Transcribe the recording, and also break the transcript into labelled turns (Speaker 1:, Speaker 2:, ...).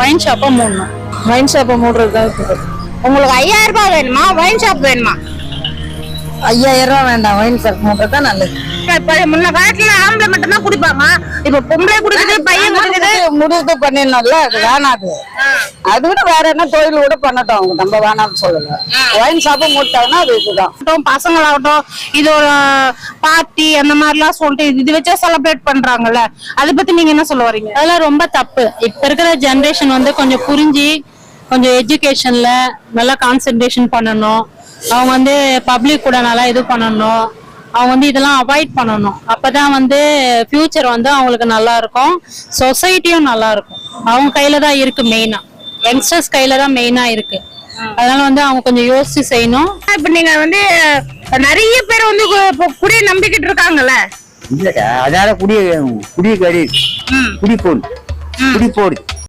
Speaker 1: Wine ஷாப்பை மூடணும்.
Speaker 2: Wine ஷாப்பை மூடுறது தான்.
Speaker 1: உங்களுக்கு 5000 ரூபாய் வேணுமா, ஒயின் ஷாப் வேணுமா?
Speaker 2: 5000 ரூபாய் வேண்டாம், ஒயின் ஷாப் மூடுறது தான் நல்லது.
Speaker 1: இப்ப முன்ன காலத்துல ஆம்பளை மட்டும் தான் குடிப்பாங்க, இப்ப பொம்பளை குடிக்குது, பையன் குடிக்குது.
Speaker 2: முடிவு பண்ணிடணும்ல, அது வேணாது. அது விட வேற என்ன தொழில் கூட பண்ணட்டும், அவங்க நம்ம வேணாம்னு சொல்லல. ஒயின் ஷாப்பை மூட்டாங்கன்னா அது இதுதான்.
Speaker 1: பசங்களாகட்டும், இது ஒரு பார்ட்டி அந்த மாதிரிலாம் சொல்லிட்டு இது வச்சா செலிப்ரேட் பண்றாங்கல்ல, அதை பத்தி நீங்க என்ன சொல்ல வரீங்க?
Speaker 3: அதெல்லாம் ரொம்ப தப்பு. இப்ப இருக்கிற ஜெனரேஷன் வந்து கொஞ்சம் புரிஞ்சு கொஞ்சம் எஜுகேஷன்ல நல்லா கான்சென்ட்ரேஷன் பண்ணணும். அவங்க வந்து பப்ளிக் கூட நல்லா இது பண்ணணும். அவங்க வந்து இதெல்லாம் அவாய்ட் பண்ணணும். அப்பதான் வந்து ஃபியூச்சர் வந்து அவங்களுக்கு நல்லா இருக்கும், சொசைட்டியும் நல்லா இருக்கும். அவங்க கையில தான் இருக்கு மெயினா, யங்ஸ்டர்ஸ் கையில தான் மெயினா இருக்கு. அதனால வந்து அவங்க கொஞ்சம் யோசிச்சு செய்யணும்.
Speaker 1: இப்ப நீங்க வந்து நிறைய பேர் வந்து குடியை நம்பிக்கிட்டு இருக்காங்கல்ல.
Speaker 4: அதனால குடி போடு